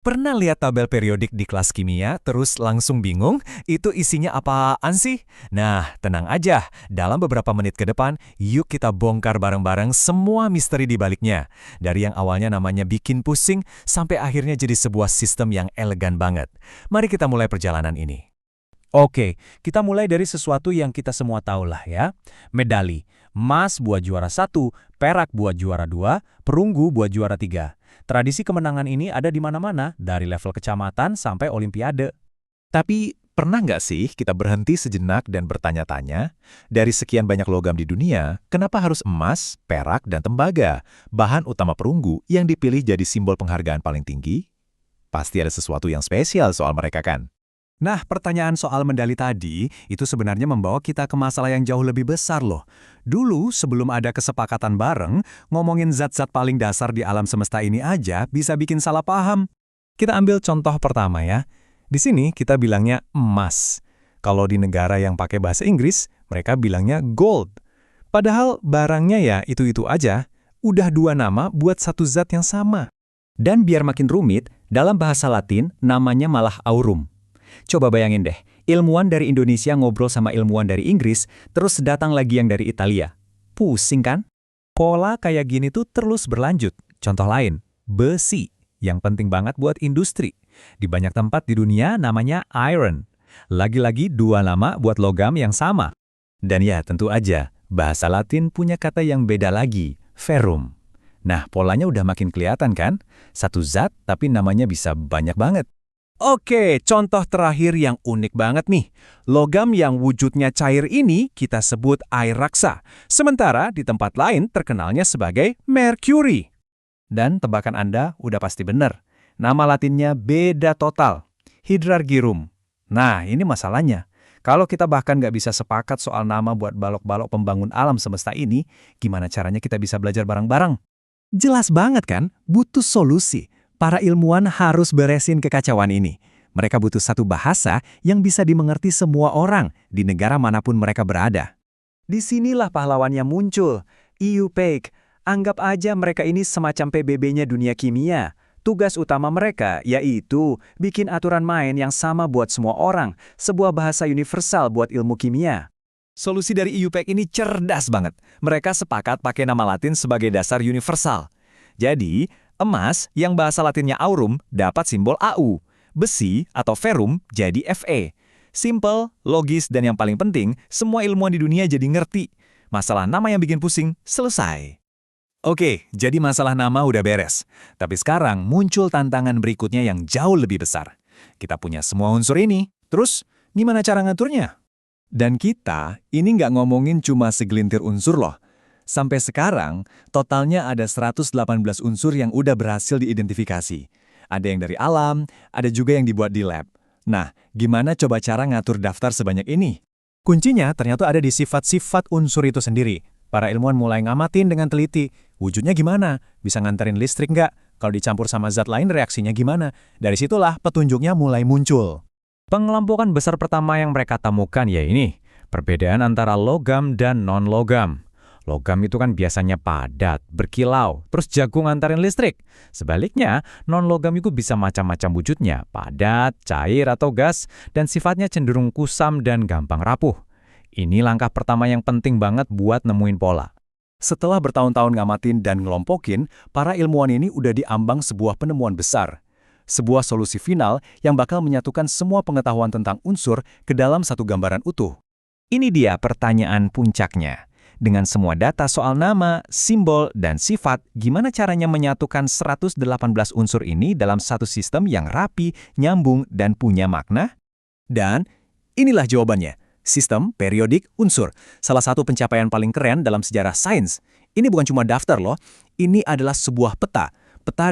Pernah lihat tabel periodik di kelas kimia, terus langsung bingung, itu isinya apaan sih? Nah, tenang aja, dalam beberapa menit ke depan, yuk kita bongkar bareng-bareng semua misteri di baliknya. Dari yang awalnya namanya bikin pusing, sampai akhirnya jadi sebuah sistem yang elegan banget. Mari kita mulai perjalanan ini. Oke, kita mulai dari sesuatu yang kita semua tahu lah ya. Medali. Emas buat juara 1, perak buat juara 2, perunggu buat juara 3. Tradisi kemenangan ini ada di mana-mana, dari level kecamatan sampai olimpiade. Tapi pernah nggak sih kita berhenti sejenak dan bertanya-tanya, dari sekian banyak logam di dunia, kenapa harus emas, perak, dan tembaga, bahan utama perunggu yang dipilih jadi simbol penghargaan paling tinggi? Pasti ada sesuatu yang spesial soal mereka kan? Nah, pertanyaan soal medali tadi, itu sebenarnya membawa kita ke masalah yang jauh lebih besar loh. Dulu, sebelum ada kesepakatan bareng, ngomongin zat-zat paling dasar di alam semesta ini aja bisa bikin salah paham. Kita ambil contoh pertama ya. Di sini kita bilangnya emas. Kalau di negara yang pakai bahasa Inggris, mereka bilangnya gold. Padahal barangnya ya itu-itu aja. Udah dua nama buat satu zat yang sama. Dan biar makin rumit, dalam bahasa Latin namanya malah aurum. Coba bayangin deh, ilmuwan dari Indonesia ngobrol sama ilmuwan dari Inggris, terus datang lagi yang dari Italia. Pusing kan? Pola kayak gini tuh terus berlanjut. Contoh lain, besi, yang penting banget buat industri. Di banyak tempat di dunia namanya iron. Lagi-lagi dua nama buat logam yang sama. Dan ya tentu aja, bahasa Latin punya kata yang beda lagi, ferrum. Nah, polanya udah makin kelihatan kan? Satu zat tapi namanya bisa banyak banget. Oke, contoh terakhir yang unik banget nih. Logam yang wujudnya cair ini kita sebut air raksa. Sementara di tempat lain terkenalnya sebagai mercury. Dan tebakan Anda udah pasti benar. Nama latinnya beda total. Hydrargyrum. Nah, ini masalahnya. Kalau kita bahkan nggak bisa sepakat soal nama buat balok-balok pembangun alam semesta ini, gimana caranya kita bisa belajar bareng-bareng? Jelas banget kan? Butuh solusi. Para ilmuwan harus beresin kekacauan ini. Mereka butuh satu bahasa yang bisa dimengerti semua orang di negara manapun mereka berada. Disinilah pahlawannya muncul, IUPAC. Anggap aja mereka ini semacam PBB-nya dunia kimia. Tugas utama mereka yaitu bikin aturan main yang sama buat semua orang, sebuah bahasa universal buat ilmu kimia. Solusi dari IUPAC ini cerdas banget. Mereka sepakat pakai nama Latin sebagai dasar universal. Jadi, emas yang bahasa Latinnya aurum dapat simbol AU. Besi atau ferrum jadi Fe. Simple, logis, dan yang paling penting, semua ilmuwan di dunia jadi ngerti. Masalah nama yang bikin pusing, selesai. Oke, jadi masalah nama udah beres. Tapi sekarang muncul tantangan berikutnya yang jauh lebih besar. Kita punya semua unsur ini, terus gimana cara ngaturnya? Dan kita ini nggak ngomongin cuma segelintir unsur loh. Sampai sekarang, totalnya ada 118 unsur yang udah berhasil diidentifikasi. Ada yang dari alam, ada juga yang dibuat di lab. Nah, gimana coba cara ngatur daftar sebanyak ini? Kuncinya ternyata ada di sifat-sifat unsur itu sendiri. Para ilmuwan mulai ngamatin dengan teliti. Wujudnya gimana? Bisa nganterin listrik nggak? Kalau dicampur sama zat lain reaksinya gimana? Dari situlah petunjuknya mulai muncul. Pengelompokan besar pertama yang mereka temukan ya ini. Perbedaan antara logam dan non-logam. Logam itu kan biasanya padat, berkilau, terus jago ngantarin listrik. Sebaliknya, non-logam itu bisa macam-macam wujudnya, padat, cair atau gas, dan sifatnya cenderung kusam dan gampang rapuh. Ini langkah pertama yang penting banget buat nemuin pola. Setelah bertahun-tahun ngamatin dan ngelompokin, para ilmuwan ini udah diambang sebuah penemuan besar. Sebuah solusi final yang bakal menyatukan semua pengetahuan tentang unsur ke dalam satu gambaran utuh. Ini dia pertanyaan puncaknya. Dengan semua data soal nama, simbol, dan sifat, gimana caranya menyatukan 118 unsur ini dalam satu sistem yang rapi, nyambung, dan punya makna? Dan inilah jawabannya, sistem periodik unsur, salah satu pencapaian paling keren dalam sejarah sains. Ini bukan cuma daftar loh, ini adalah sebuah peta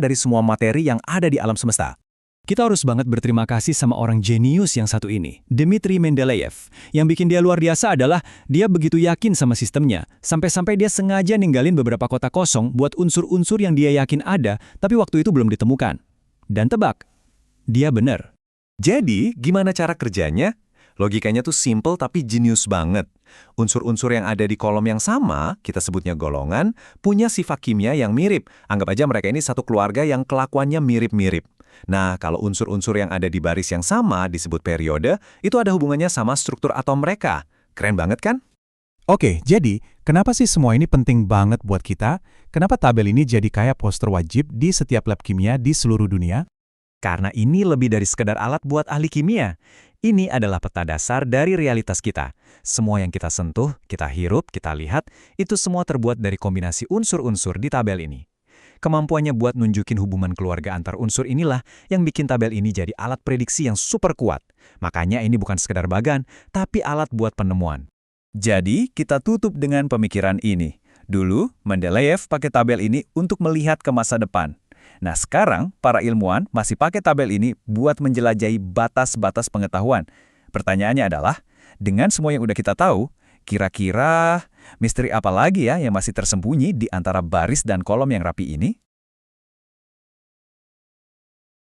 dari semua materi yang ada di alam semesta. Kita harus banget berterima kasih sama orang jenius yang satu ini, Dmitri Mendeleev. Yang bikin dia luar biasa adalah dia begitu yakin sama sistemnya, sampai-sampai dia sengaja ninggalin beberapa kotak kosong buat unsur-unsur yang dia yakin ada, tapi waktu itu belum ditemukan. Dan tebak, dia benar. Jadi, gimana cara kerjanya? Logikanya tuh simple tapi jenius banget. Unsur-unsur yang ada di kolom yang sama, kita sebutnya golongan, punya sifat kimia yang mirip. Anggap aja mereka ini satu keluarga yang kelakuannya mirip-mirip. Nah, kalau unsur-unsur yang ada di baris yang sama disebut periode, itu ada hubungannya sama struktur atom mereka. Keren banget kan? Oke, jadi kenapa sih semua ini penting banget buat kita? Kenapa tabel ini jadi kayak poster wajib di setiap lab kimia di seluruh dunia? Karena ini lebih dari sekedar alat buat ahli kimia. Ini adalah peta dasar dari realitas kita. Semua yang kita sentuh, kita hirup, kita lihat, itu semua terbuat dari kombinasi unsur-unsur di tabel ini. Kemampuannya buat nunjukin hubungan keluarga antar unsur inilah yang bikin tabel ini jadi alat prediksi yang super kuat. Makanya ini bukan sekedar bagan, tapi alat buat penemuan. Jadi, kita tutup dengan pemikiran ini. Dulu, Mendeleev pakai tabel ini untuk melihat ke masa depan. Nah, sekarang para ilmuwan masih pakai tabel ini buat menjelajahi batas-batas pengetahuan. Pertanyaannya adalah, dengan semua yang udah kita tahu, kira-kira misteri apa lagi ya yang masih tersembunyi di antara baris dan kolom yang rapi ini?